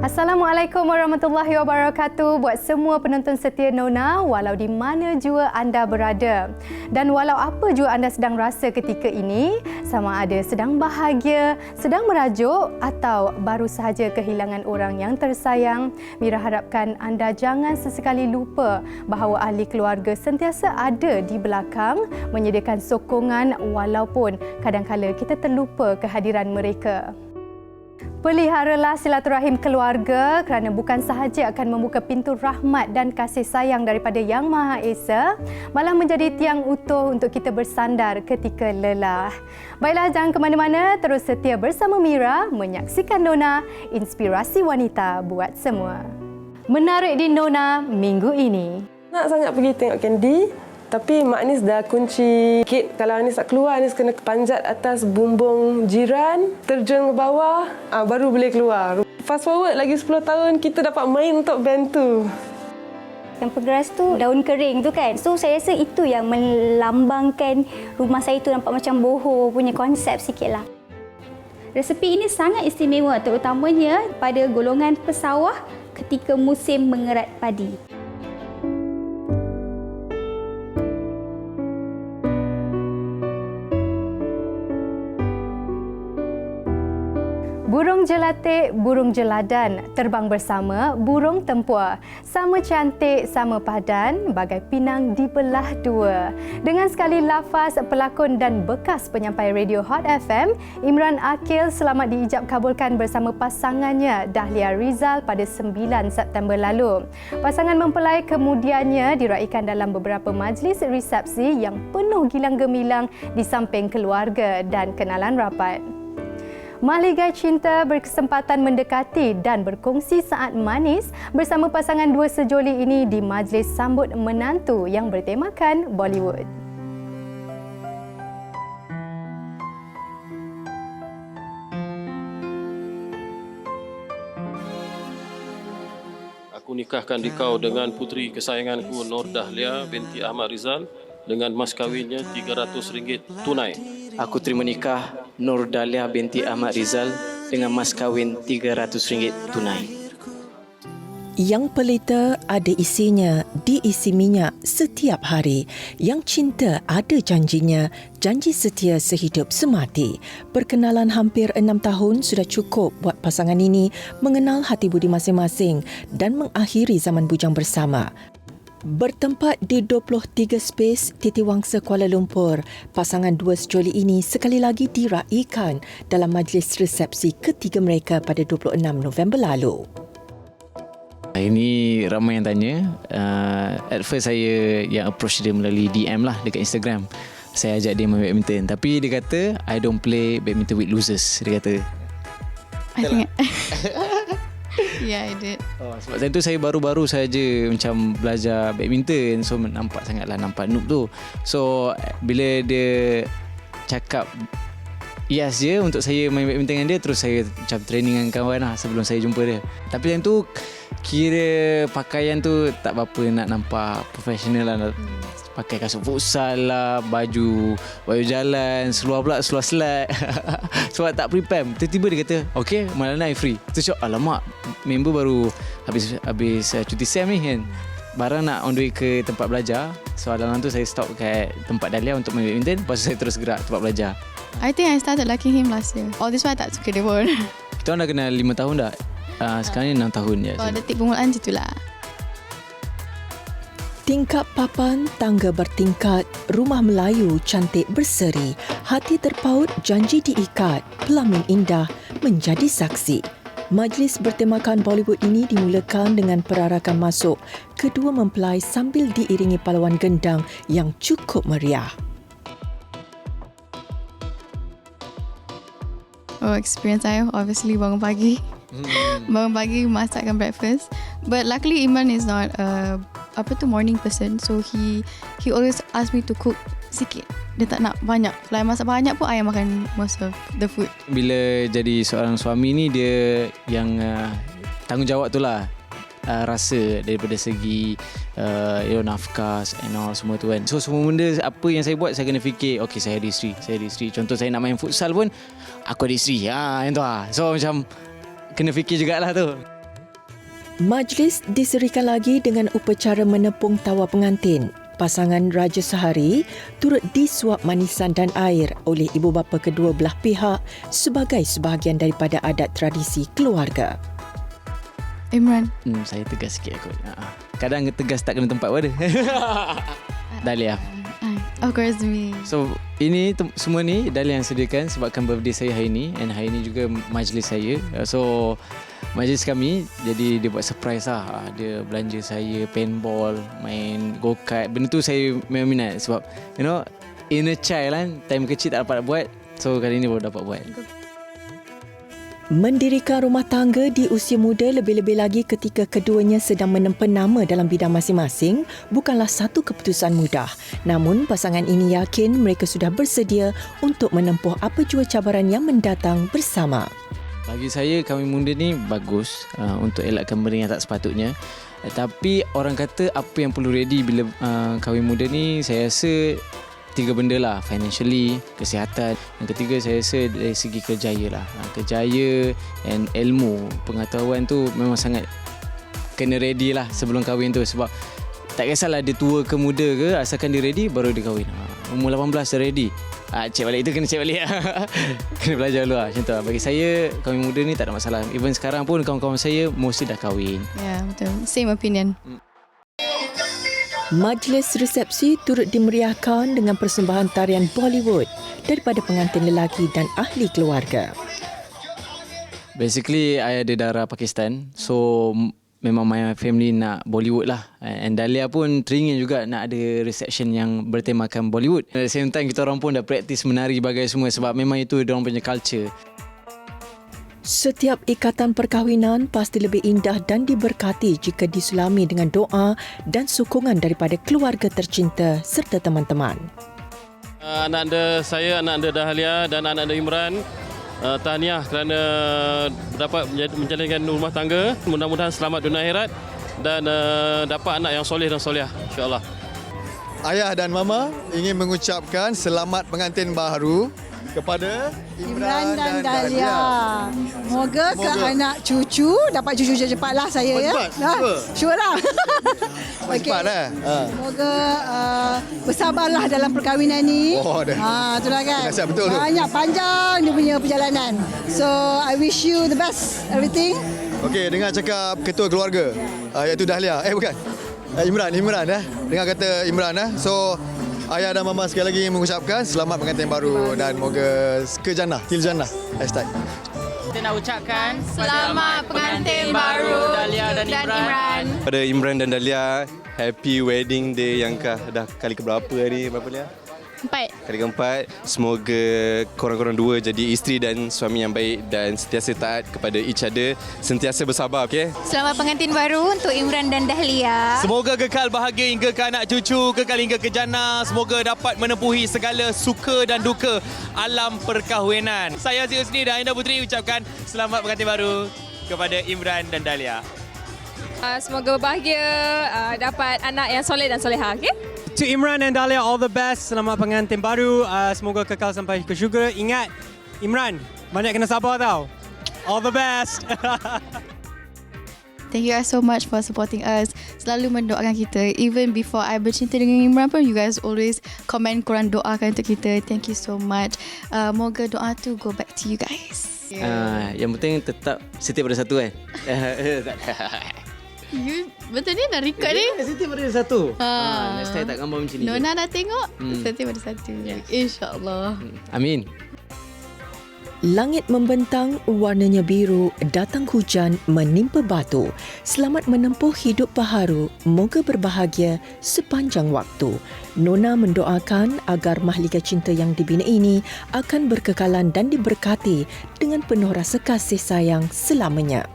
Assalamualaikum warahmatullahi wabarakatuh buat semua penonton setia Nona walau di mana jua anda berada. Dan walau apa jua anda sedang rasa ketika ini, sama ada sedang bahagia, sedang merajuk atau baru sahaja kehilangan orang yang tersayang, Mira harapkan anda jangan sesekali lupa bahawa ahli keluarga sentiasa ada di belakang menyediakan sokongan walaupun kadang-kala kita terlupa kehadiran mereka. Peliharalah silaturahim keluarga kerana bukan sahaja akan membuka pintu rahmat dan kasih sayang daripada Yang Maha Esa, malah menjadi tiang utuh untuk kita bersandar ketika lelah. Baiklah, jangan ke mana-mana, terus setia bersama Mira menyaksikan Nona, inspirasi wanita buat semua. Menarik di Nona minggu ini. Nak sangat pergi tengok Candy. Tapi Mak Anis dah kunci gate. Kalau Anis tak keluar, Anis kena panjat atas bumbung jiran, terjun ke bawah, baru boleh keluar. Fast forward lagi 10 tahun, kita dapat main untuk band tu. Yang pegeras tu daun kering tu kan. So saya rasa itu yang melambangkan rumah saya tu nampak macam boho punya konsep sikit lah. Resepi ini sangat istimewa terutamanya pada golongan pesawah ketika musim mengerat padi. Burung jelatik, burung jeladan, terbang bersama burung tempua. Sama cantik, sama padan, bagai pinang dibelah dua. Dengan sekali lafaz pelakon dan bekas penyampai radio Hot FM, Imran Akil selamat diijab kabulkan bersama pasangannya Dahlia Rizal pada 9 September lalu. Pasangan mempelai kemudiannya diraikan dalam beberapa majlis resepsi yang penuh gilang gemilang di samping keluarga dan kenalan rapat. Mahligai Cinta berkesempatan mendekati dan berkongsi saat manis bersama pasangan dua sejoli ini di majlis sambut menantu yang bertemakan Bollywood. Aku nikahkan dikau dengan puteri kesayanganku Nur Dahlia binti Ahmad Rizal dengan mas kawinnya RM300 tunai. Aku terima nikah Nur Dahlia binti Ahmad Rizal dengan mas kahwin RM300 tunai. Yang pelita ada isinya, diisi minyak setiap hari. Yang cinta ada janjinya, janji setia sehidup semati. Perkenalan hampir 6 tahun sudah cukup buat pasangan ini mengenal hati budi masing-masing dan mengakhiri zaman bujang bersama. Bertempat di 23 Space Titiwangsa Kuala Lumpur, pasangan dua sejoli ini sekali lagi diraikan dalam majlis resepsi ketiga mereka pada 26 November lalu. Ini ramai yang tanya. At first saya yang approach dia melalui DM lah dekat Instagram. Saya ajak dia main badminton. Tapi dia kata, I don't play badminton with losers. Dia kata. I think... Yeah, I did. Sebab time tu saya baru-baru saja macam belajar badminton. So nampak noob tu. So bila dia cakap yes je untuk saya main badminton dengan dia, terus saya macam training dengan kawan lah sebelum saya jumpa dia. Tapi time tu kira pakaian tu tak berapa nak nampak profesional lah. Pakai kasut futsal lah, baju jalan, seluar pula seluar selat. Sebab tak prepare. Tiba-tiba dia kata, okay, malam ni I free. Terus cakap, alamak, member baru habis cuti SEM ni kan. Barang nak on the way ke tempat belajar. So dalam tu saya stop kat tempat Dahlia untuk main badminton. Lepas tu saya terus gerak tempat belajar. I think I started liking him last year. All this while tak suka dia pun. Kita orang dah kenal 5 tahun dah. Sekarang ni 6 tahun je. Kalau detik permulaan macam itulah. Tingkap papan, tangga bertingkat, rumah Melayu cantik berseri, hati terpaut, janji diikat, pelamin indah menjadi saksi. Majlis bertemakan Bollywood ini dimulakan dengan perarakan masuk kedua mempelai sambil diiringi pahlawan gendang yang cukup meriah. Experience saya obviously bangun pagi. Bangun pagi masakkan breakfast. But luckily Iman is not morning person. So he always ask me to cook sikit. Dia tak nak banyak. Kalau I masak banyak pun I makan most of the food. Bila jadi seorang suami ni, dia yang tanggungjawab tu lah. Rasa daripada segi nafkah and all semua tu kan. So semua benda apa yang saya buat, saya kena fikir, okay, saya ada isteri. Contoh saya nak main futsal pun, aku ada isteri. Yang tu lah. So macam kena fikir jugalah tu. Majlis diserikan lagi dengan upacara menepung tawa pengantin. Pasangan Raja Sehari turut disuap manisan dan air oleh ibu bapa kedua belah pihak sebagai sebahagian daripada adat tradisi keluarga. Imran. Saya tegas sikit aku. Kadang tegas tak kena tempat pun ada. Dahlia. Of course me. So ini semua ni Dahlia yang sediakan sebabkan birthday saya hari ni, and hari ni juga majlis saya. So majlis kami, jadi dia buat surprise lah. Dia belanja saya paintball, main go-kart. Benda tu saya memang minat sebab you know, inner child kan, time kecil tak dapat buat. So kali ni baru dapat buat. Mendirikan rumah tangga di usia muda, lebih-lebih lagi ketika keduanya sedang menempa nama dalam bidang masing-masing, bukanlah satu keputusan mudah. Namun pasangan ini yakin mereka sudah bersedia untuk menempuh apa jua cabaran yang mendatang bersama. Bagi saya kahwin muda ni bagus untuk elakkan benda yang tak sepatutnya. Tapi orang kata apa yang perlu ready bila kahwin muda ni, saya rasa 3 benda lah. Financially, kesihatan. Yang ketiga saya rasa dari segi kerjaya lah. Kerjaya and ilmu, pengetahuan tu memang sangat kena ready lah sebelum kahwin tu. Sebab tak kisahlah dia tua ke muda ke, asalkan dia ready baru dia kahwin. Umur 18 dah ready. Cek balik itu, kena cek balik. Kena belajar dulu lah. Macam tu lah. Bagi saya kahwin muda ni tak ada masalah. Even sekarang pun kawan-kawan saya mesti dah kahwin. Yeah, betul. Same opinion. Majlis resepsi turut dimeriahkan dengan persembahan tarian Bollywood daripada pengantin lelaki dan ahli keluarga. Basically, I ada darah Pakistan. So, memang my family nak Bollywood lah. And Dahlia pun teringin juga nak ada reception yang bertemakan Bollywood. At the same time, kita orang pun dah praktis menari bagai semua sebab memang itu diorang punya culture. Setiap ikatan perkahwinan pasti lebih indah dan diberkati jika disulami dengan doa dan sokongan daripada keluarga tercinta serta teman-teman. Anak anda saya, anak anda Dahlia dan anak anda Imran, tahniah kerana dapat menjalankan rumah tangga. Mudah-mudahan selamat dunia akhirat dan dapat anak yang soleh dan soleha, insya-Allah. Ayah dan mama ingin mengucapkan selamat pengantin baru kepada Imran dan Dahlia. Moga ke anak cucu dapat cucu cepatlah saya ya. Sure lah. Cepat Moga bersabarlah dalam perkahwinan ni. Itulah kan. Betul banyak panjang dia punya perjalanan. So I wish you the best everything. Okey, dengar cakap ketua keluarga iaitu Dahlia. Bukan. Imran Dengar kata Imran So ayah dan mama sekali lagi mengucapkan selamat pengantin baru dan moga ke jannah, til jannah. Hashtag. Kita nak ucapkan selamat pengantin baru Dahlia dan Imran. Pada Imran dan Dahlia, happy wedding day yang dah kali keberapa ni? Berapa ni? 4. Kali keempat. Semoga korang-korang dua jadi isteri dan suami yang baik dan sentiasa taat kepada each other, sentiasa bersabar, okey? Selamat pengantin baru untuk Imran dan Dahlia. Semoga kekal bahagia hingga ke anak cucu, kekal hingga ke jannah. Semoga dapat menempuhi segala suka dan duka alam perkahwinan. Saya Aziz Husni dan Ainda Putri ucapkan selamat pengantin baru kepada Imran dan Dahlia. Semoga berbahagia, dapat anak yang soleh dan soleha, okey? To Imran and Dahlia, all the best. Selamat pengantin baru. Semoga kekal sampai ke syurga. Ingat, Imran, banyak kena sabar tau. All the best. Thank you guys so much for supporting us. Selalu mendoakan kita. Even before I bercinta dengan Imran pun, you guys always comment, korang doakan untuk kita. Thank you so much. Moga doa tu go back to you guys. Yang penting tetap setia pada satu kan. You betul ni dah record ni. Setia pada satu. Next time tak gambar macam ni. Nona dah tengok. Setia pada satu. InsyaAllah. Amin. Langit membentang, warnanya biru, datang hujan menimpa batu. Selamat menempuh hidup baharu, moga berbahagia sepanjang waktu. Nona mendoakan agar mahligai cinta yang dibina ini akan berkekalan dan diberkati dengan penuh rasa kasih sayang selamanya.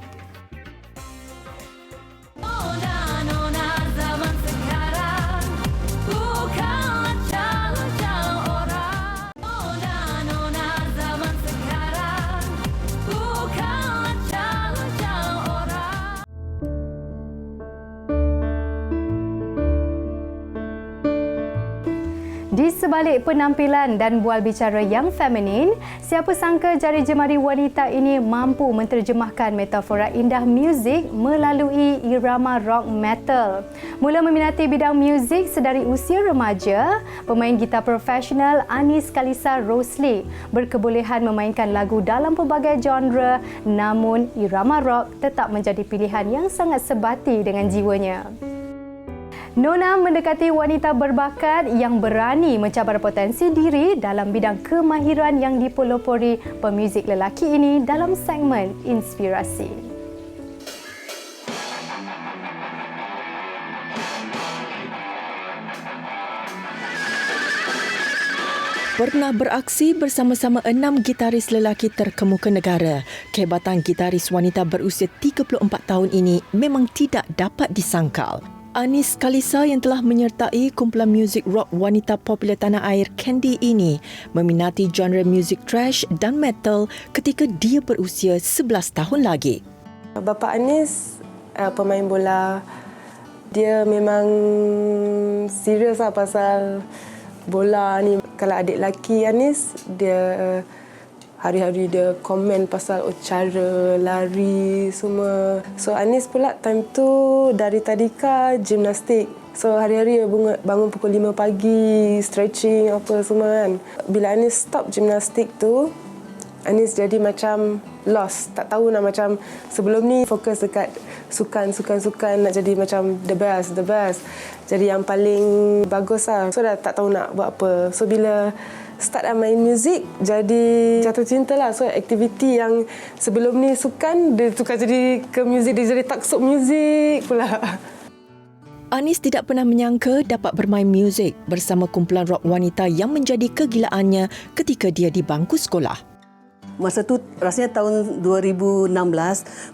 Di sebalik penampilan dan bual bicara yang feminin, siapa sangka jari jemari wanita ini mampu menterjemahkan metafora indah muzik melalui irama rock metal. Mula meminati bidang muzik sedari usia remaja, pemain gitar profesional Anis Kalisa Rosli berkebolehan memainkan lagu dalam pelbagai genre, namun irama rock tetap menjadi pilihan yang sangat sebati dengan jiwanya. Nona mendekati wanita berbakat yang berani mencabar potensi diri dalam bidang kemahiran yang dipelopori pemuzik lelaki ini dalam segmen Inspirasi. Pernah beraksi bersama-sama 6 gitaris lelaki terkemuka negara, kehebatan gitaris wanita berusia 34 tahun ini memang tidak dapat disangkal. Anis Kalisa yang telah menyertai kumpulan muzik rock wanita popular tanah air Candy ini meminati genre muzik thrash dan metal ketika dia berusia 11 tahun lagi. Bapa Anis pemain bola. Dia memang serius lah pasal bola ni. Kalau adik lelaki Anis, dia hari-hari dia komen pasal cara lari semua. So Anis pula time tu dari tadika gimnastik. So hari-hari dia bangun pukul 5 pagi, stretching apa semua kan. Bila Anis stop gimnastik tu, Anis jadi macam lost. Tak tahu nak macam sebelum ni fokus dekat sukan nak jadi macam the best. Jadi yang paling bagus lah. So dah tak tahu nak buat apa. So bila start main muzik, jadi jatuh cinta lah. So aktiviti yang sebelum ni sukan, dia tukar jadi ke muzik, dia jadi taksub muzik pula. Anis tidak pernah menyangka dapat bermain muzik bersama kumpulan rock wanita yang menjadi kegilaannya ketika dia di bangku sekolah. Masa tu rasanya tahun 2016,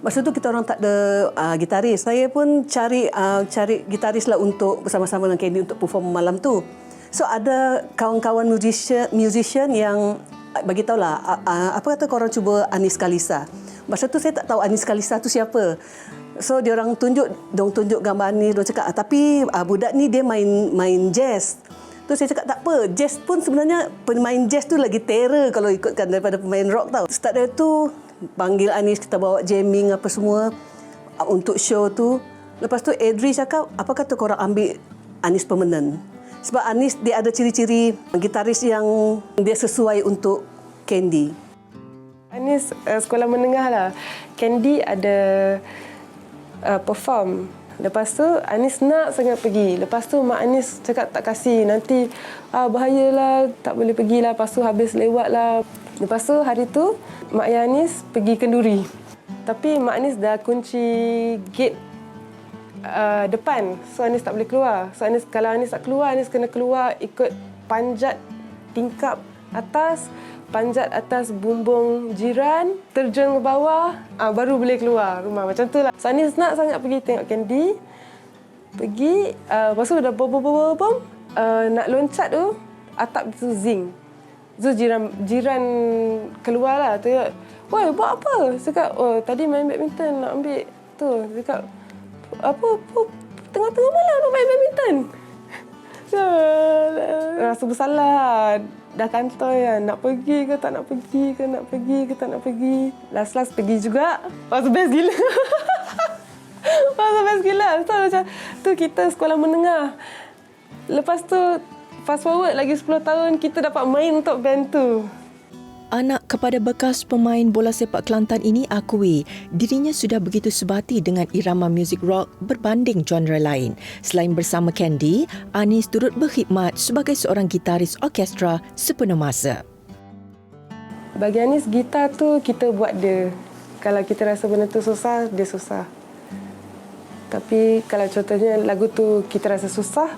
masa tu kita orang tak ada gitaris. Saya pun cari gitaris lah untuk bersama-sama dengan Candy untuk perform malam tu. So ada kawan-kawan musician yang bagi tahulah apa kata korang cuba Anis Kalisa. Masa tu saya tak tahu Anis Kalisa tu siapa. So dia orang tunjuk gambar Anis, dia cakap tapi budak ni dia main jazz. Tu saya cakap tak apa, jazz pun sebenarnya pemain jazz tu lagi terror kalau ikutkan daripada pemain rock tau. Start dari tu panggil Anis, kita bawa jamming apa semua untuk show tu. Lepas tu Adri cakap, apa kata korang ambil Anis permanent? Sebab Anis dia ada ciri-ciri gitaris yang dia sesuai untuk Candy. Anis sekolah menengah lah. Candy ada perform. Lepas tu Anis nak sangat pergi. Lepas tu mak Anis cakap tak kasih. Nanti bahayalah, tak boleh pergilah. Lepas tu habis lewat lah. Lepas tu hari tu mak ayah Anis pergi kenduri. Tapi mak Anis dah kunci gate depan. So Anis tak boleh keluar. So kalau Anis tak keluar, Anis kena keluar ikut panjat tingkap atas, panjat atas bumbung jiran, terjun ke bawah, baru boleh keluar rumah. Macam tu lah. So Anis nak sangat pergi tengok Candy. Pergi, lepas tu dah bom, nak loncat tu, atap tu zing. So jiran keluar lah. Tengok, woi buat apa? Cakap, tadi main badminton nak ambil tu. Cakap, apa tengah-tengah malam nak main badminton? So, rasa bersalah. Dah kantoi kan, nak pergi ke tak nak pergi ke, nak pergi ke tak nak pergi. Last pergi juga. Lepas best gila. Best gila. So macam tu kita sekolah menengah. Lepas tu fast forward lagi 10 tahun kita dapat main untuk band tu. Anak kepada bekas pemain bola sepak Kelantan ini akui dirinya sudah begitu sebati dengan irama muzik rock berbanding genre lain. Selain bersama Candy, Anis turut berkhidmat sebagai seorang gitaris orkestra sepenuh masa. Bagi Anis, gitar tu kita buat dia. Kalau kita rasa benda tu susah, dia susah. Tapi kalau contohnya lagu tu kita rasa susah,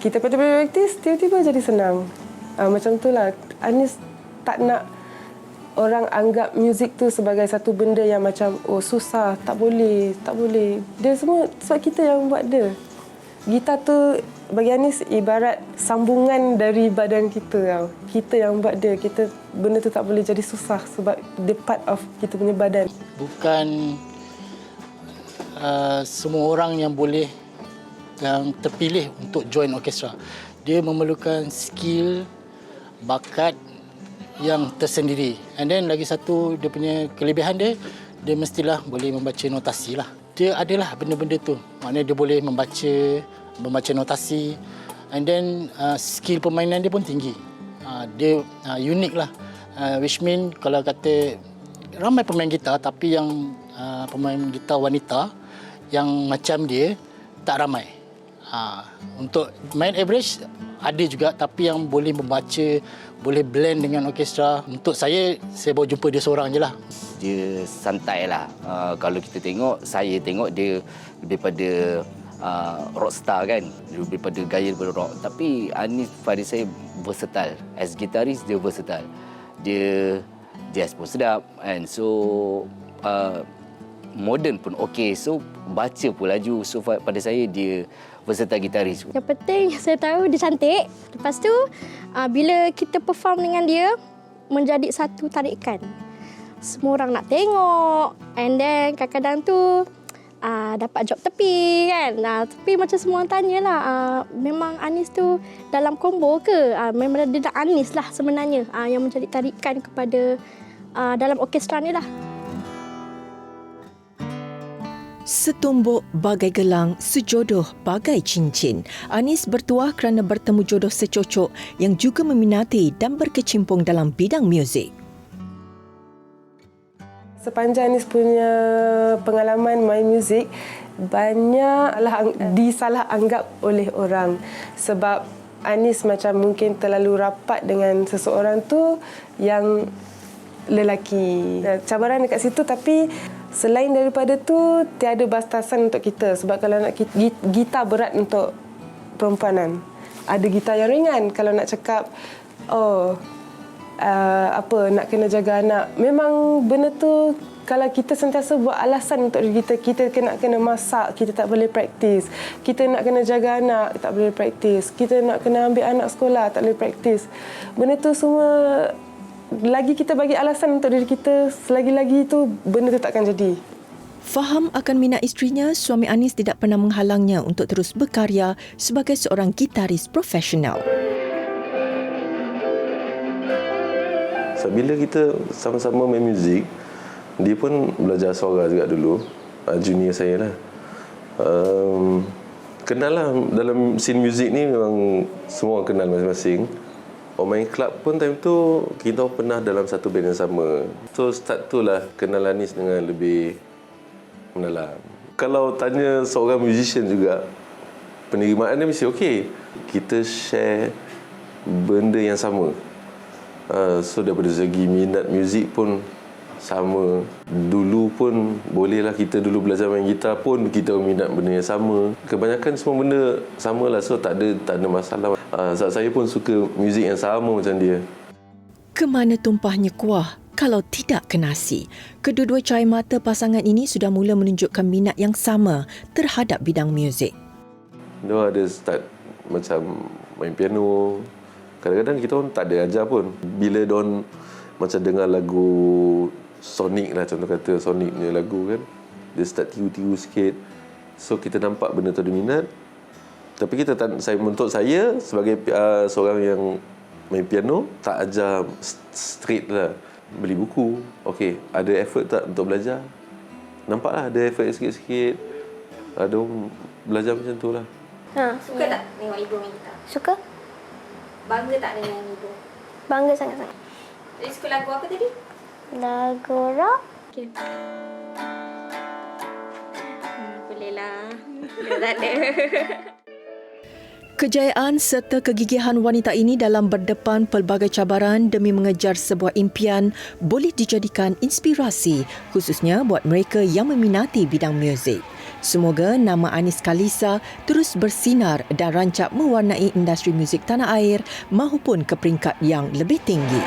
kita praktis, tiba-tiba jadi senang. Macam tu lah. Anis tak nak orang anggap muzik tu sebagai satu benda yang macam susah, tak boleh. Dia semua sebab kita yang buat dia. Gitar tu bagi Anis ibarat sambungan dari badan kita tau. Kita yang buat dia. Benda tu tak boleh jadi susah sebab dia part of kita punya badan. Bukan semua orang yang boleh yang terpilih untuk join orkestra. Dia memerlukan skill, bakat yang tersendiri. And then lagi satu, dia punya kelebihan dia mestilah boleh membaca notasi lah. Dia adalah benda-benda tu. Maknanya dia boleh membaca notasi. And then skill permainan dia pun tinggi. Dia unik lah. Which mean kalau kata ramai pemain gitar, tapi yang pemain gitar wanita yang macam dia tak ramai. Untuk main average ada juga, tapi yang boleh membaca, boleh blend dengan orkestra. Untuk saya baru jumpa dia seorang je lah. Dia santai lah. Kalau kita tengok, saya tengok dia lebih pada rockstar kan. Lebih pada gaya daripada rock. Tapi Anis pada saya versatile. As gitaris, dia versatile. Dia jazz pun sedap. And so, modern pun okey. So, baca pun laju. So, pada saya, dia versatile gitaris. Yang penting saya tahu dia cantik. Lepas tu bila kita perform dengan dia menjadi satu tarikan. Semua orang nak tengok. And then kadang-kadang tu dapat job tepi kan. Tapi macam semua orang tanyalah, memang Anis tu dalam combo ke? Memang dia Anis lah sebenarnya yang menjadi tarikan kepada dalam orkestra ni lah. Setumbuk bagai gelang, sejodoh bagai cincin. Anis bertuah kerana bertemu jodoh secocok yang juga meminati dan berkecimpung dalam bidang muzik. Sepanjang Anis punya pengalaman main muzik, banyaklah disalah anggap oleh orang. Sebab Anis macam mungkin terlalu rapat dengan seseorang tu yang lelaki. Cabaran dekat situ, tapi selain daripada tu tiada batasan untuk kita. Sebab kalau nak gitar berat untuk perempuanan, ada gitar yang ringan. Kalau nak cakap nak kena jaga anak, memang benda tu kalau kita sentiasa buat alasan untuk diri kita kena masak, kita tak boleh praktis. Kita nak kena jaga anak, tak boleh praktis. Kita nak kena ambil anak sekolah, tak boleh praktis. Benda tu semua, lagi kita bagi alasan untuk diri kita, selagi-lagi itu benda tu takkan jadi. Faham akan minat isterinya, suami Anis tidak pernah menghalangnya untuk terus berkarya sebagai seorang gitaris profesional. So, bila kita sama-sama main muzik, dia pun belajar suara juga dulu. Junior saya lah. Kenal lah, dalam scene muzik ni memang semua kenal masing-masing. Main club pun time tu kita pernah dalam satu band yang sama. So start tu lah kenal Anis dengan lebih mendalam. Kalau tanya seorang musician juga, penerimaan dia mesti okey. Kita share benda yang sama. So daripada segi minat muzik pun sama. Dulu pun bolehlah kita dulu belajar main gitar pun kita minat benda yang sama. Kebanyakan semua benda samalah, so tak ada masalah. Saya pun suka muzik yang sama macam dia. Kemana tumpahnya kuah kalau tidak ke nasi? Kedua-dua cahaya mata pasangan ini sudah mula menunjukkan minat yang sama terhadap bidang muzik. Dia ada start macam main piano. Kadang-kadang kita pun tak ada ajar pun. Bila diorang macam dengar lagu Sonic lah, contoh kata Sonic punya lagu kan, dia start tiru-tiru sikit. So kita nampak benda tu ada minat. Tapi untuk saya sebagai seorang yang main piano, tak ajar straight lah. Beli buku, okey, ada effort tak untuk belajar? Nampaklah ada effort sikit-sikit. Ada belajar macam tu lah. Suka tak tengok ibu main gitar? Suka. Bangga tak dengan ibu? Bangga sangat-sangat. Jadi suka lagu apa tadi? Lagu rock. Okay. Bolehlah. Tak ada. Kejayaan serta kegigihan wanita ini dalam berdepan pelbagai cabaran demi mengejar sebuah impian boleh dijadikan inspirasi, khususnya buat mereka yang meminati bidang muzik. Semoga nama Anis Kalisa terus bersinar dan rancak mewarnai industri muzik tanah air mahupun ke peringkat yang lebih tinggi.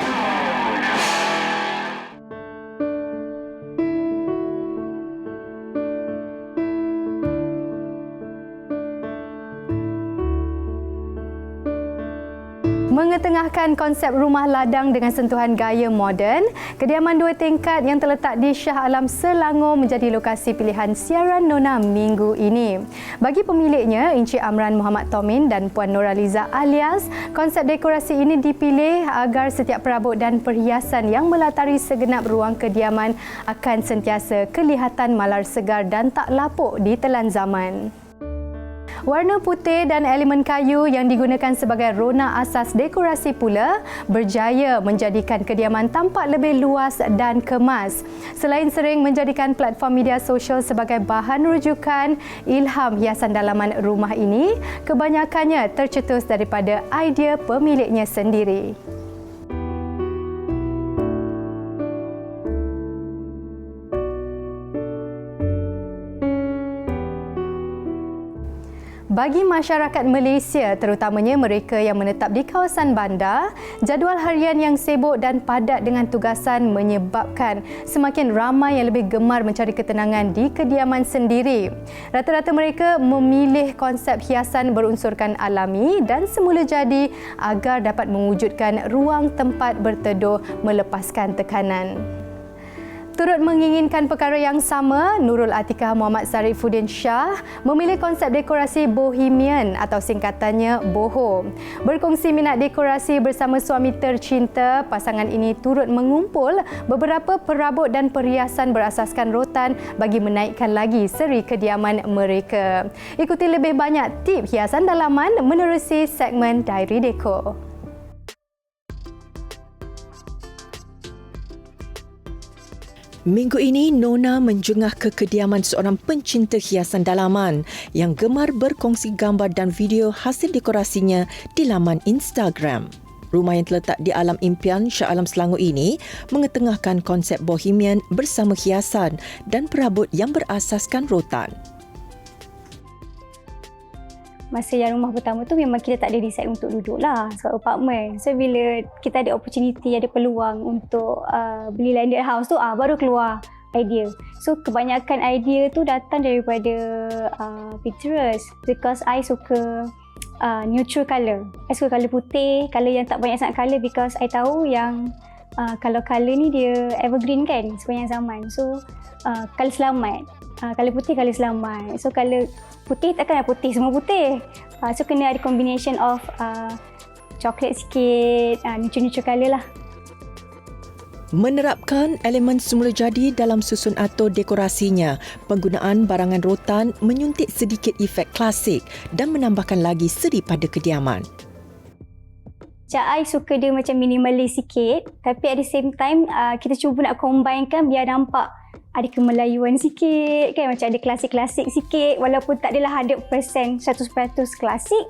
Mengetengahkan konsep rumah ladang dengan sentuhan gaya moden, kediaman 2 tingkat yang terletak di Shah Alam Selangor menjadi lokasi pilihan siaran Nona minggu ini. Bagi pemiliknya, Encik Amran Muhammad Tomin dan Puan Noraliza alias, konsep dekorasi ini dipilih agar setiap perabot dan perhiasan yang melatari segenap ruang kediaman akan sentiasa kelihatan malar segar dan tak lapuk di telan zaman. Warna putih dan elemen kayu yang digunakan sebagai rona asas dekorasi pula berjaya menjadikan kediaman tampak lebih luas dan kemas. Selain sering menjadikan platform media sosial sebagai bahan rujukan, ilham hiasan dalaman rumah ini kebanyakannya tercetus daripada idea pemiliknya sendiri. Bagi masyarakat Malaysia, terutamanya mereka yang menetap di kawasan bandar, jadual harian yang sibuk dan padat dengan tugasan menyebabkan semakin ramai yang lebih gemar mencari ketenangan di kediaman sendiri. Rata-rata mereka memilih konsep hiasan berunsurkan alami dan semula jadi agar dapat mewujudkan ruang tempat berteduh melepaskan tekanan. Turut menginginkan perkara yang sama, Nurul Atikah Muhammad Sarifuddin Shah memilih konsep dekorasi bohemian atau singkatannya BOHO. Berkongsi minat dekorasi bersama suami tercinta, pasangan ini turut mengumpul beberapa perabot dan perhiasan berasaskan rotan bagi menaikkan lagi seri kediaman mereka. Ikuti lebih banyak tip hiasan dalaman menerusi segmen Diary Deco. Minggu ini, Nona menjungah ke kediaman seorang pencinta hiasan dalaman yang gemar berkongsi gambar dan video hasil dekorasinya di laman Instagram. Rumah yang terletak di Alam Impian, Shah Alam Selangor ini mengetengahkan konsep bohemian bersama hiasan dan perabot yang berasaskan rotan. Masa yang rumah pertama tu memang kita tak ada decide untuk duduk lah sebab apartment. So bila kita ada opportunity, ada peluang untuk beli landed house tu, baru keluar idea. So kebanyakan idea tu datang daripada Pinterest because I suka neutral colour. I suka colour putih, colour yang tak banyak sangat colour because I tahu yang kalau colour ni dia evergreen kan sepanjang zaman. So colour selamat. Colour putih, colour selamat. So colour putih takkan putih semua putih. So kena ada combination of coklat sikit, neutral colour lah. Menerapkan elemen semula jadi dalam susun atur dekorasinya, penggunaan barangan rotan menyuntik sedikit efek klasik dan menambahkan lagi seri pada kediaman. Cak I suka dia macam minimalis sikit, tapi at the same time kita cuba nak combinekan biar nampak ada kemelayuan sikit kan, macam ada klasik-klasik sikit walaupun tak adalah 100% klasik,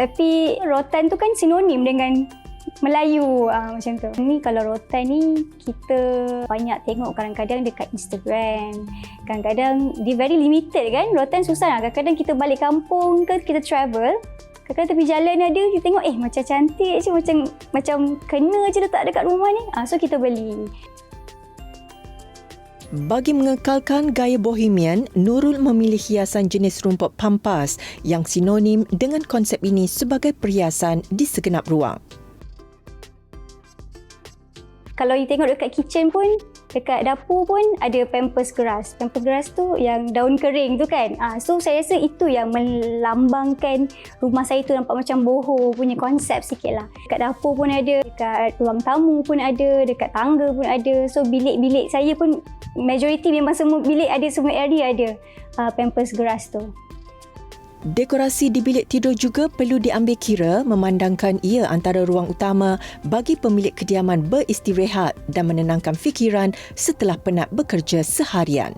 tapi rotan tu kan sinonim dengan Melayu macam tu. Ni kalau rotan ni kita banyak tengok kadang-kadang dekat Instagram. Kadang-kadang dia very limited kan. Rotan susah lah. Kadang-kadang kita balik kampung ke kita travel, kadang-kadang tepi jalan ada, kita tengok macam cantik je, macam kena je letak dekat rumah ni. So kita beli. Bagi mengekalkan gaya bohemian, Nurul memilih hiasan jenis rumput pampas yang sinonim dengan konsep ini sebagai perhiasan di segenap ruang. Kalau you tengok dekat kitchen pun, dekat dapur pun ada pampers grass. Pampers grass tu yang daun kering tu kan. So saya rasa itu yang melambangkan rumah saya tu nampak macam boho punya konsep sikit lah. Dekat dapur pun ada, dekat ruang tamu pun ada, dekat tangga pun ada. So bilik-bilik saya pun majoriti memang semua bilik ada, semua area ada pampers grass tu. Dekorasi di bilik tidur juga perlu diambil kira memandangkan ia antara ruang utama bagi pemilik kediaman beristirahat dan menenangkan fikiran setelah penat bekerja seharian.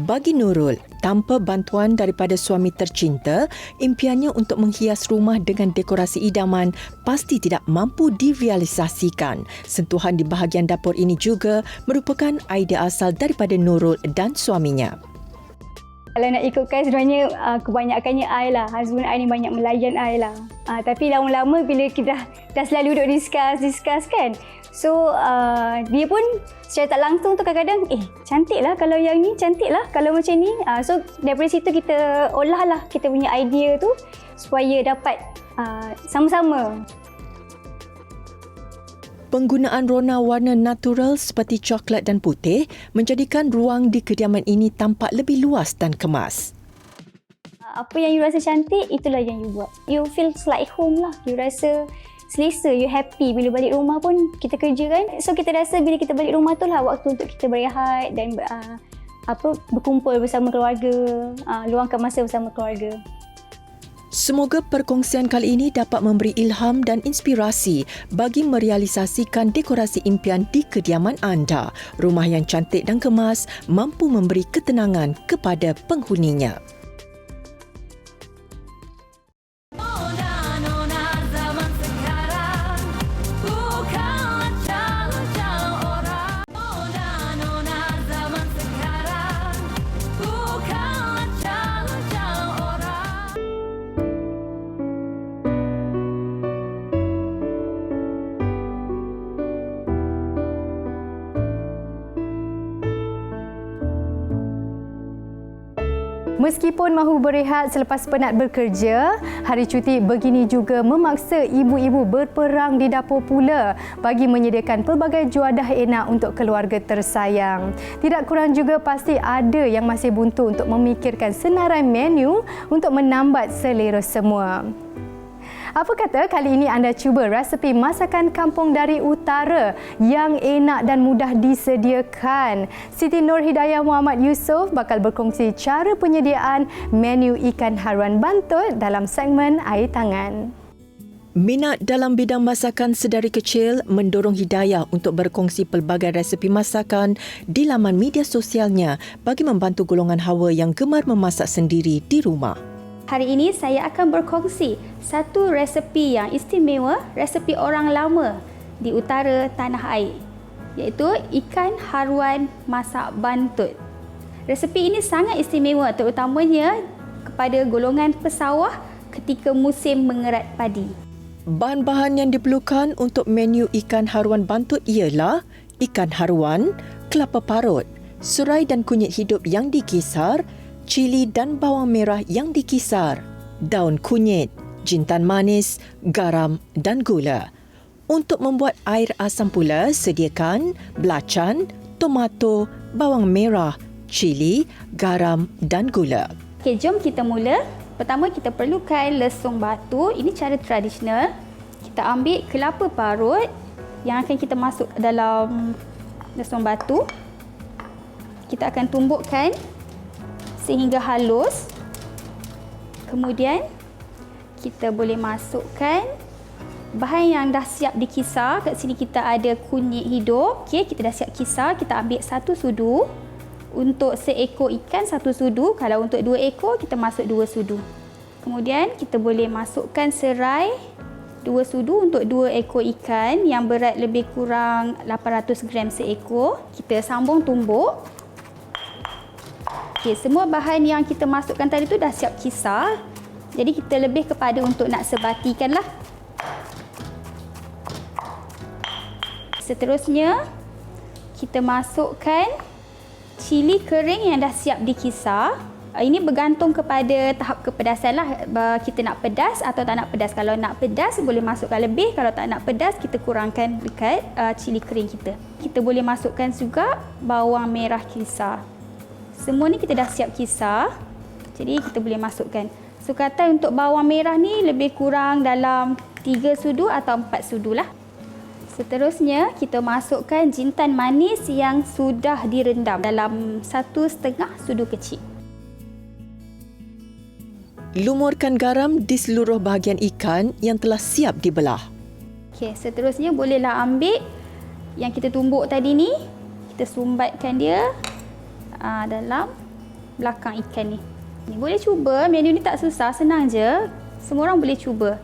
Bagi Nurul, tanpa bantuan daripada suami tercinta, impiannya untuk menghias rumah dengan dekorasi idaman pasti tidak mampu direalisasikan. Sentuhan di bahagian dapur ini juga merupakan idea asal daripada Nurul dan suaminya. Kalau nak ikutkan sebenarnya kebanyakannya I lah. Husband I ni banyak melayan I lah. Tapi lama-lama bila kita dah selalu duduk discuss kan. So dia pun secara tak langsung tu kadang-kadang cantik lah kalau yang ni, cantik lah kalau macam ni. So daripada situ kita olah lah kita punya idea tu supaya dapat sama-sama. Penggunaan rona warna natural seperti coklat dan putih menjadikan ruang di kediaman ini tampak lebih luas dan kemas. Apa yang you rasa cantik, itulah yang you buat. You feel like home lah. You rasa selesa, you happy bila balik rumah pun kita kerja kan. So kita rasa bila kita balik rumah tu lah waktu untuk kita berehat dan berkumpul bersama keluarga, luangkan masa bersama keluarga. Semoga perkongsian kali ini dapat memberi ilham dan inspirasi bagi merealisasikan dekorasi impian di kediaman anda. Rumah yang cantik dan kemas mampu memberi ketenangan kepada penghuninya. Meskipun mahu berehat selepas penat bekerja, hari cuti begini juga memaksa ibu-ibu berperang di dapur pula bagi menyediakan pelbagai juadah enak untuk keluarga tersayang. Tidak kurang juga pasti ada yang masih buntu untuk memikirkan senarai menu untuk menambat selera semua. Apa kata kali ini anda cuba resepi masakan kampung dari utara yang enak dan mudah disediakan? Siti Nur Hidayah Muhammad Yusof bakal berkongsi cara penyediaan menu ikan haruan bantut dalam segmen Air Tangan. Minat dalam bidang masakan sedari kecil mendorong Hidayah untuk berkongsi pelbagai resepi masakan di laman media sosialnya bagi membantu golongan hawa yang gemar memasak sendiri di rumah. Hari ini saya akan berkongsi satu resepi yang istimewa, resepi orang lama di utara tanah air, iaitu ikan haruan masak bantut. Resepi ini sangat istimewa terutamanya kepada golongan pesawah ketika musim mengerat padi. Bahan-bahan yang diperlukan untuk menu ikan haruan bantut ialah ikan haruan, kelapa parut, serai dan kunyit hidup yang dikisar, cili dan bawang merah yang dikisar, daun kunyit, jintan manis, garam dan gula. Untuk membuat air asam pula, sediakan belacan, tomato, bawang merah, cili, garam dan gula. Okey, jom kita mula. Pertama kita perlukan lesung batu. Ini cara tradisional. Kita ambil kelapa parut yang akan kita masuk dalam lesung batu. Kita akan tumbukkan sehingga halus. Kemudian kita boleh masukkan bahan yang dah siap dikisar. Kat sini kita ada kunyit hidup. Okey, kita dah siap kisar. Kita ambil 1 sudu. Untuk seekor ikan 1 sudu. Kalau untuk 2 ekor kita masuk 2 sudu. Kemudian kita boleh masukkan serai 2 sudu untuk 2 ekor ikan yang berat lebih kurang 800 gram seekor. Kita sambung tumbuk. Okey, semua bahan yang kita masukkan tadi tu dah siap kisar. Jadi kita lebih kepada untuk nak sebatikan lah. Seterusnya, kita masukkan cili kering yang dah siap dikisar. Ini bergantung kepada tahap kepedasan lah. Kita nak pedas atau tak nak pedas. Kalau nak pedas, boleh masukkan lebih. Kalau tak nak pedas, kita kurangkan dekat cili kering kita. Kita boleh masukkan juga bawang merah kisar. Semua ni kita dah siap kisar. Jadi kita boleh masukkan. Sukatan untuk bawang merah ni lebih kurang dalam 3 sudu atau 4 sudu lah. Seterusnya kita masukkan jintan manis yang sudah direndam dalam 1,5 sudu kecil. Lumurkan garam di seluruh bahagian ikan yang telah siap dibelah. Okey, seterusnya bolehlah ambil yang kita tumbuk tadi ni. Kita sumbatkan dia dalam belakang ikan ni. Ni boleh cuba, menu ni tak susah, senang je. Semua orang boleh cuba.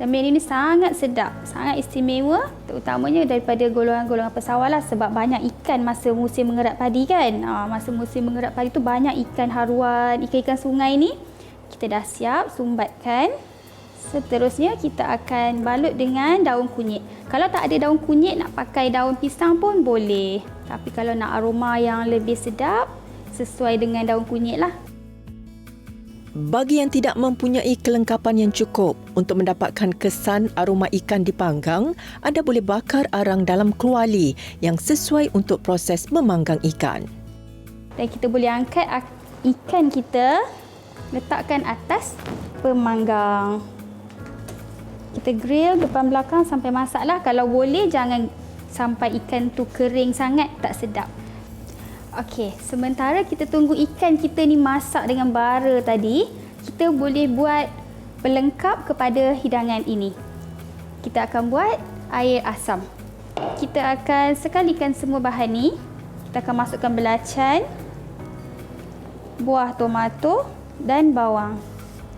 Dan menu ni sangat sedap, sangat istimewa, terutamanya daripada golongan-golongan pesawah lah, sebab banyak ikan masa musim mengerat padi kan. Masa musim mengerat padi tu banyak ikan haruan, ikan-ikan sungai ni. Kita dah siap sumbatkan Seterusnya kita akan balut dengan daun kunyit. Kalau tak ada daun kunyit, nak pakai daun pisang pun boleh. Tapi kalau nak aroma yang lebih sedap, sesuai dengan daun kunyit lah. Bagi yang tidak mempunyai kelengkapan yang cukup untuk mendapatkan kesan aroma ikan dipanggang, anda boleh bakar arang dalam kuali yang sesuai untuk proses memanggang ikan. Dan kita boleh angkat ikan kita, letakkan atas pemanggang. Kita grill depan belakang sampai masaklah. Kalau boleh jangan sampai ikan tu kering sangat, tak sedap. Okey, sementara kita tunggu ikan kita ni masak dengan bara tadi, kita boleh buat pelengkap kepada hidangan ini. Kita akan buat air asam. Kita akan sekalikan semua bahan ni. Kita akan masukkan belacan, buah tomato dan bawang.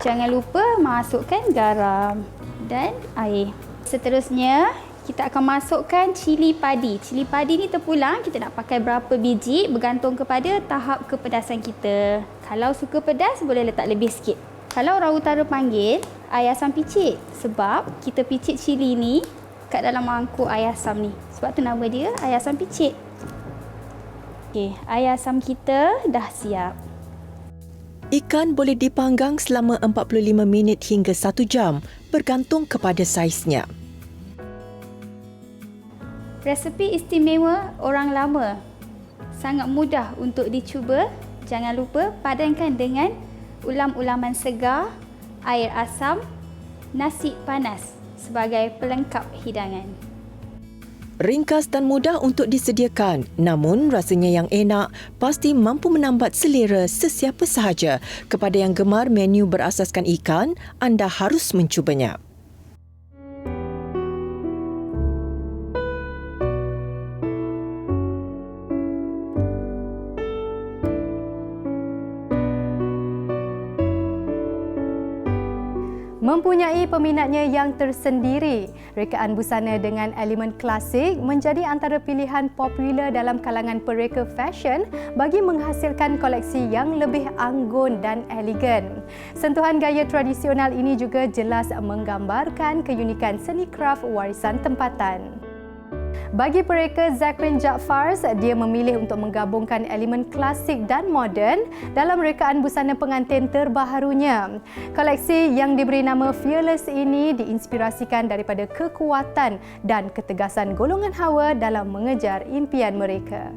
Jangan lupa masukkan garam dan air. Seterusnya, kita akan masukkan cili padi. Cili padi ni terpulang, kita nak pakai berapa biji bergantung kepada tahap kepedasan kita. Kalau suka pedas, boleh letak lebih sikit. Kalau orang utara panggil, air asam picit. Sebab kita picit cili ni kat dalam mangkuk air asam ni. Sebab tu nama dia air asam picit. Okey, air asam kita dah siap. Ikan boleh dipanggang selama 45 minit hingga 1 jam bergantung kepada saiznya. Resepi istimewa orang lama. Sangat mudah untuk dicuba. Jangan lupa padankan dengan ulam-ulaman segar, air asam, nasi panas sebagai pelengkap hidangan. Ringkas dan mudah untuk disediakan, namun rasanya yang enak pasti mampu menambat selera sesiapa sahaja. Kepada yang gemar menu berasaskan ikan, anda harus mencubanya. Mempunyai peminatnya yang tersendiri, rekaan busana dengan elemen klasik menjadi antara pilihan popular dalam kalangan pereka fashion bagi menghasilkan koleksi yang lebih anggun dan elegan. Sentuhan gaya tradisional ini juga jelas menggambarkan keunikan seni kraf warisan tempatan. Bagi pereka Zakrin Jaafars, dia memilih untuk menggabungkan elemen klasik dan moden dalam rekaan busana pengantin terbaharunya. Koleksi yang diberi nama Fearless ini diinspirasikan daripada kekuatan dan ketegasan golongan Hawa dalam mengejar impian mereka.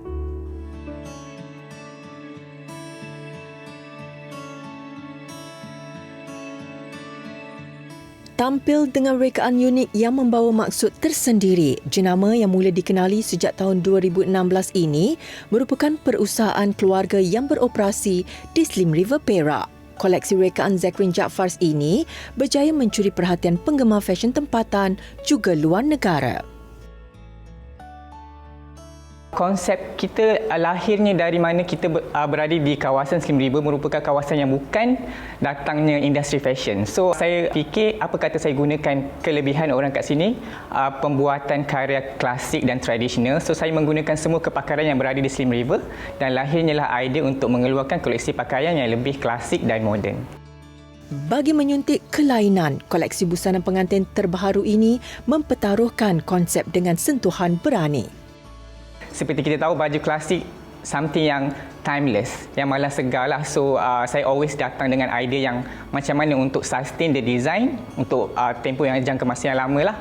Tampil dengan rekaan unik yang membawa maksud tersendiri, jenama yang mula dikenali sejak tahun 2016 ini merupakan perusahaan keluarga yang beroperasi di Slim River, Perak. Koleksi rekaan Zakrin Jaafars ini berjaya mencuri perhatian penggemar fashion tempatan juga luar negara. Konsep kita lahirnya dari mana kita berada di kawasan Slim River merupakan kawasan yang bukan datangnya industri fashion. So saya fikir apa kata saya gunakan kelebihan orang kat sini, pembuatan karya klasik dan tradisional. So saya menggunakan semua kepakaran yang berada di Slim River dan lahirnya lah idea untuk mengeluarkan koleksi pakaian yang lebih klasik dan moden. Bagi menyuntik kelainan, koleksi busana pengantin terbaharu ini mempertaruhkan konsep dengan sentuhan berani. Seperti kita tahu, baju klasik something yang timeless, yang malah segar lah. So saya always datang dengan idea yang macam mana untuk sustain the design untuk tempoh yang jangka masa yang lama lah.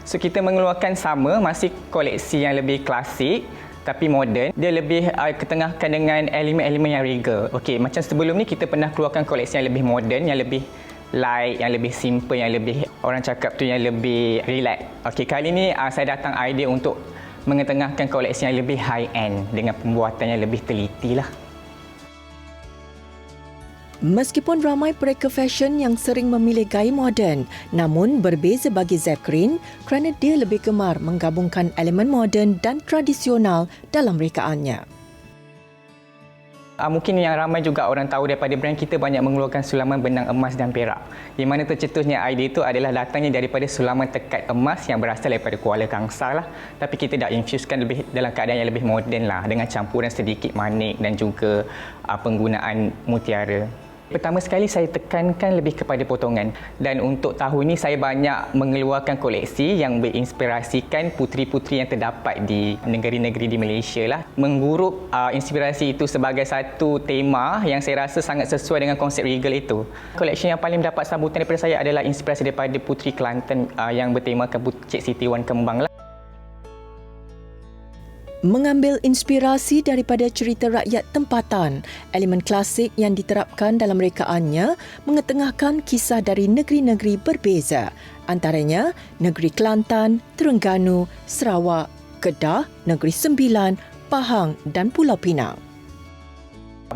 So kita mengeluarkan sama, masih koleksi yang lebih klasik tapi moden. Dia lebih ketengahkan dengan elemen-elemen yang regal. Okey, macam sebelum ni kita pernah keluarkan koleksi yang lebih moden, yang lebih light, yang lebih simple, yang lebih orang cakap tu yang lebih relax. Okey, kali ni saya datang idea untuk mengetengahkan koleksi yang lebih high-end dengan pembuatan yang lebih teliti lah. Meskipun ramai pereka fashion yang sering memilih gaya moden, namun berbeza bagi Zakrin kerana dia lebih gemar menggabungkan elemen moden dan tradisional dalam rekaannya. Mungkin yang ramai juga orang tahu daripada brand kita banyak mengeluarkan sulaman benang emas dan perak. Di mana tercetusnya idea itu adalah datangnya daripada sulaman tekad emas yang berasal daripada Kuala Kangsar lah. Tapi kita dah infusekan lebih dalam keadaan yang lebih moden lah, dengan campuran sedikit manik dan juga penggunaan mutiara. Pertama sekali saya tekankan lebih kepada potongan, dan untuk tahun ini saya banyak mengeluarkan koleksi yang berinspirasikan puteri-puteri yang terdapat di negeri-negeri di Malaysia lah. Menggurup inspirasi itu sebagai satu tema yang saya rasa sangat sesuai dengan konsep Regal itu. Koleksi yang paling mendapat sambutan daripada saya adalah inspirasi daripada Puteri Kelantan yang bertemakan Cik Siti Wan Kembang lah. Mengambil inspirasi daripada cerita rakyat tempatan, elemen klasik yang diterapkan dalam rekaannya mengetengahkan kisah dari negeri-negeri berbeza, antaranya negeri Kelantan, Terengganu, Sarawak, Kedah, Negeri Sembilan, Pahang dan Pulau Pinang.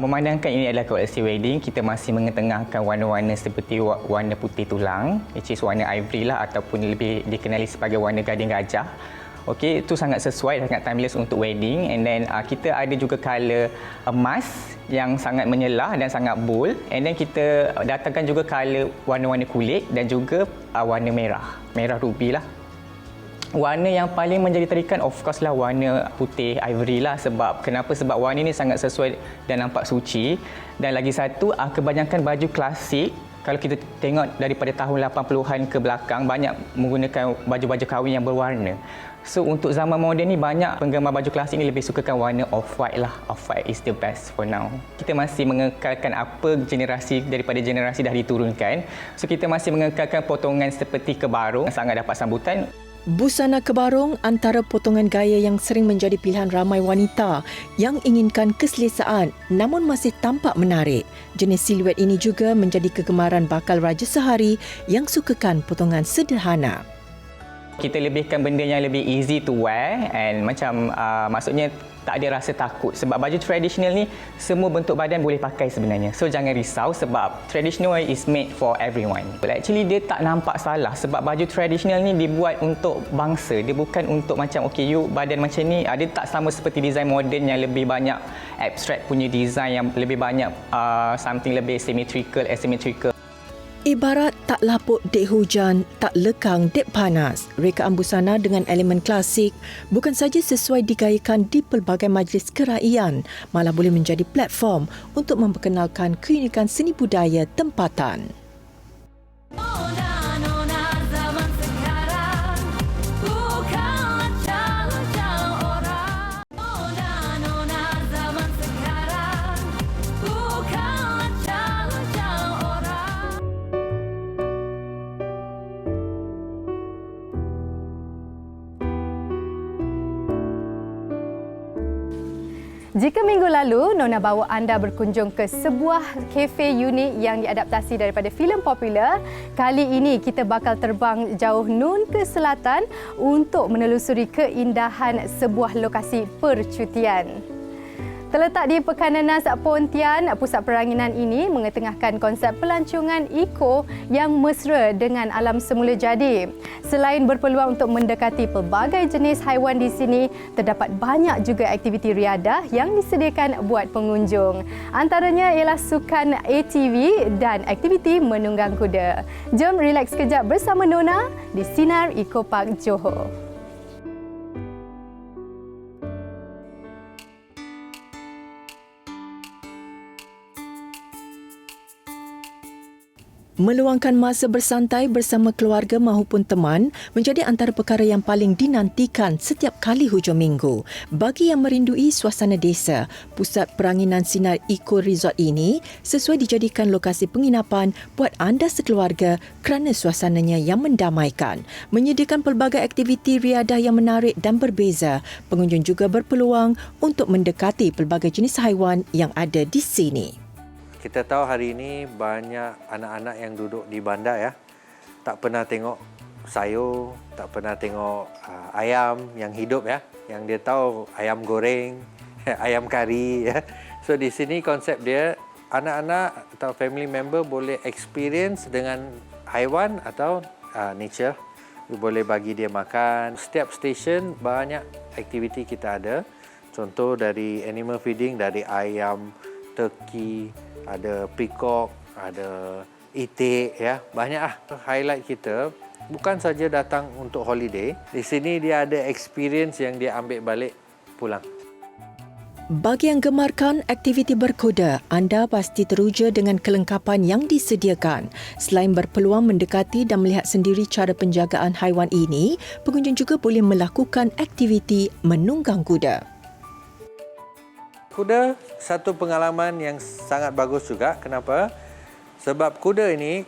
Memandangkan ini adalah koleksi wedding, kita masih mengetengahkan warna-warna seperti warna putih tulang, which is warna ivory lah, ataupun lebih dikenali sebagai warna gading gajah. Okey, itu sangat sesuai, sangat timeless untuk wedding. And then kita ada juga color emas yang sangat menyelah dan sangat bold. And then kita datangkan juga color warna-warna kulit dan juga warna merah ruby lah. Warna yang paling menjadi tarikan of course lah warna putih ivory lah. Kenapa? Sebab warna ini sangat sesuai dan nampak suci. Dan lagi satu, kebanyakan baju klasik, kalau kita tengok daripada tahun 80-an ke belakang, banyak menggunakan baju-baju kahwin yang berwarna. So untuk zaman moden ni banyak penggemar baju klasik ni lebih sukakan warna off-white lah. Off-white is the best for now. Kita masih mengekalkan apa generasi daripada generasi dah diturunkan. So kita masih mengekalkan potongan seperti kebarung, sangat dapat sambutan. Busana kebarung antara potongan gaya yang sering menjadi pilihan ramai wanita yang inginkan keselesaan namun masih tampak menarik. Jenis siluet ini juga menjadi kegemaran bakal raja sehari yang sukakan potongan sederhana. Kita lebihkan benda yang lebih easy to wear and macam maksudnya tak ada rasa takut sebab baju tradisional ni semua bentuk badan boleh pakai sebenarnya. So jangan risau sebab traditional is made for everyone. But actually dia tak nampak salah sebab baju tradisional ni dibuat untuk bangsa. Dia bukan untuk macam okay you badan macam ni. Dia tak sama seperti design moden yang lebih banyak abstract punya design yang lebih banyak something lebih symmetrical, asymmetrical. Ibarat tak lapuk dek hujan, tak lekang dek panas. Rekaan busana dengan elemen klasik bukan saja sesuai digayakan di pelbagai majlis keraian, malah boleh menjadi platform untuk memperkenalkan keunikan seni budaya tempatan. Jika minggu lalu Nona bawa anda berkunjung ke sebuah kafe unik yang diadaptasi daripada filem popular, kali ini kita bakal terbang jauh nun ke selatan untuk menelusuri keindahan sebuah lokasi percutian. Terletak di Pekan Nanas Pontian, pusat peranginan ini mengetengahkan konsep pelancongan eco yang mesra dengan alam semula jadi. Selain berpeluang untuk mendekati pelbagai jenis haiwan di sini, terdapat banyak juga aktiviti riadah yang disediakan buat pengunjung. Antaranya ialah sukan ATV dan aktiviti menunggang kuda. Jom relax sekejap bersama Nona di Sinar Eco Park Johor. Meluangkan masa bersantai bersama keluarga maupun teman menjadi antara perkara yang paling dinantikan setiap kali hujung minggu. Bagi yang merindui suasana desa, pusat peranginan Sinar Eco Resort ini sesuai dijadikan lokasi penginapan buat anda sekeluarga kerana suasananya yang mendamaikan. Menyediakan pelbagai aktiviti riadah yang menarik dan berbeza, pengunjung juga berpeluang untuk mendekati pelbagai jenis haiwan yang ada di sini. Kita tahu hari ini banyak anak-anak yang duduk di bandar ya. Tak pernah tengok sayur, tak pernah tengok ayam yang hidup ya. Yang dia tahu ayam goreng, ayam kari ya. So di sini konsep dia anak-anak atau family member boleh experience dengan haiwan atau nature. Boleh bagi dia makan. Setiap stesen banyak aktiviti kita ada. Contoh dari animal feeding dari ayam, turkey, ada peacock, ada itik ya. Banyak highlight kita bukan saja datang untuk holiday. Di sini dia ada experience yang dia ambil balik pulang. Bagi yang gemarkan aktiviti berkuda, anda pasti teruja dengan kelengkapan yang disediakan. Selain berpeluang mendekati dan melihat sendiri cara penjagaan haiwan ini, pengunjung juga boleh melakukan aktiviti menunggang kuda. Kuda satu pengalaman yang sangat bagus juga. Kenapa? Sebab kuda ini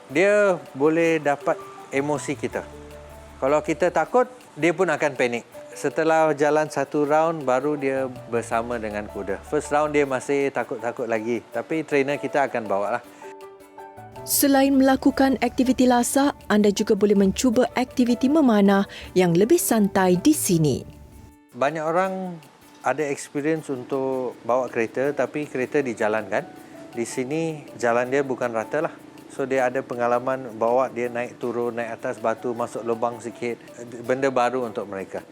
dia boleh dapat emosi kita. Kalau kita takut, dia pun akan panik. Setelah jalan satu round, baru dia bersama dengan kuda. First round dia masih takut-takut lagi. Tapi trainer kita akan bawa lah. Selain melakukan aktiviti lasak, anda juga boleh mencuba aktiviti memanah yang lebih santai di sini. Banyak orang ada experience untuk bawa kereta, tapi kereta di jalan kan. Di sini jalan dia bukan rata lah. So dia ada pengalaman bawa dia naik turun, naik atas batu, masuk lubang sikit. Benda baru untuk mereka.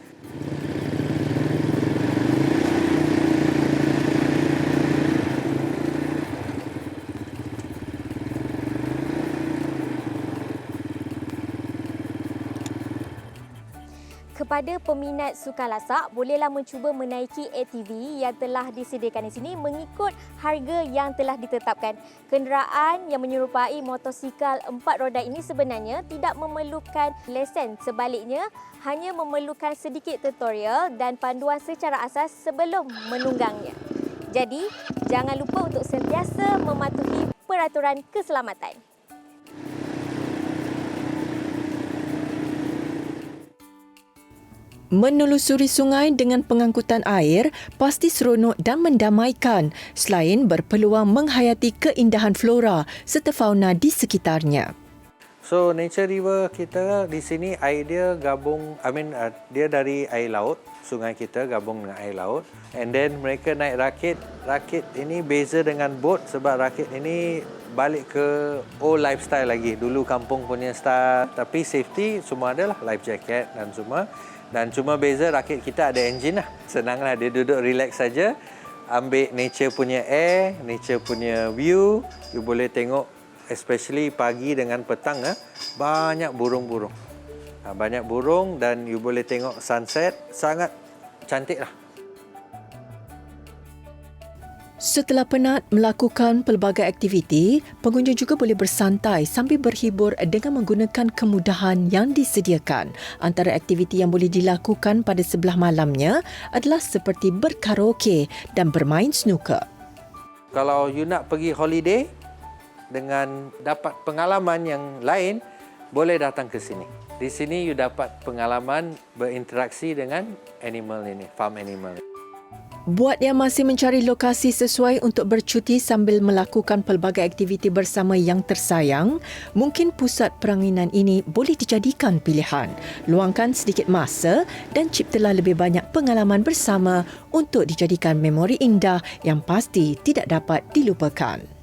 Kepada peminat sukan lasak, bolehlah mencuba menaiki ATV yang telah disediakan di sini mengikut harga yang telah ditetapkan. Kenderaan yang menyerupai motosikal 4 roda ini sebenarnya tidak memerlukan lesen. Sebaliknya, hanya memerlukan sedikit tutorial dan panduan secara asas sebelum menunggangnya. Jadi, jangan lupa untuk sentiasa mematuhi peraturan keselamatan. Menelusuri sungai dengan pengangkutan air pasti seronok dan mendamaikan selain berpeluang menghayati keindahan flora serta fauna di sekitarnya. So Nature River kita di sini air dia gabung, dia dari air laut, sungai kita gabung dengan air laut. And then mereka naik rakit. Rakit ini beza dengan bot sebab rakit ini balik ke old lifestyle lagi. Dulu kampung punya style, tapi safety semua adalah life jacket dan semua. Dan cuma beza rakit kita ada enjin lah. Senanglah dia duduk relax saja. Ambil nature punya air, nature punya view. You boleh tengok especially pagi dengan petang banyak burung-burung. Banyak burung dan you boleh tengok sunset. Sangat cantik lah. Setelah penat melakukan pelbagai aktiviti, pengunjung juga boleh bersantai sambil berhibur dengan menggunakan kemudahan yang disediakan. Antara aktiviti yang boleh dilakukan pada sebelah malamnya adalah seperti berkaraoke dan bermain snooker. Kalau you nak pergi holiday dengan dapat pengalaman yang lain, boleh datang ke sini. Di sini you dapat pengalaman berinteraksi dengan animal ini, farm animal. Buat yang masih mencari lokasi sesuai untuk bercuti sambil melakukan pelbagai aktiviti bersama yang tersayang, mungkin pusat peranginan ini boleh dijadikan pilihan. Luangkan sedikit masa dan ciptalah lebih banyak pengalaman bersama untuk dijadikan memori indah yang pasti tidak dapat dilupakan.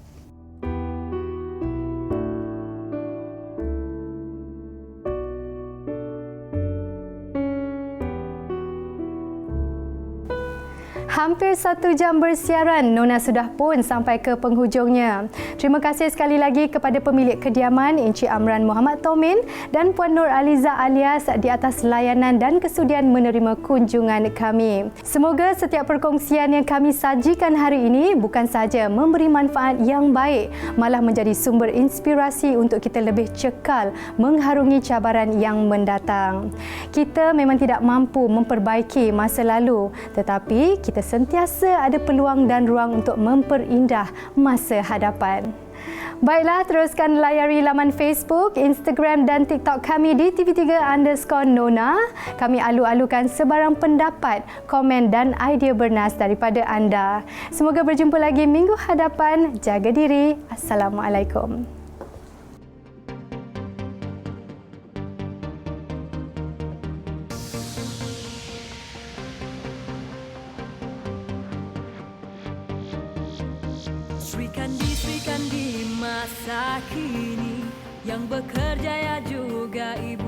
Hampir 1 jam bersiaran, Nona sudah pun sampai ke penghujungnya. Terima kasih sekali lagi kepada pemilik kediaman Encik Amran Muhammad Tomin dan Puan Nur Aliza alias di atas layanan dan kesudian menerima kunjungan kami. Semoga setiap perkongsian yang kami sajikan hari ini bukan sahaja memberi manfaat yang baik, malah menjadi sumber inspirasi untuk kita lebih cekal mengharungi cabaran yang mendatang. Kita memang tidak mampu memperbaiki masa lalu, tetapi kita sentiasa ada peluang dan ruang untuk memperindah masa hadapan. Baiklah, teruskan layari laman Facebook, Instagram dan TikTok kami di TV3_Nona. Kami alu-alukan sebarang pendapat, komen dan idea bernas daripada anda. Semoga berjumpa lagi minggu hadapan. Jaga diri. Assalamualaikum. Sri Kandi masa kini yang bekerja ya juga ibu.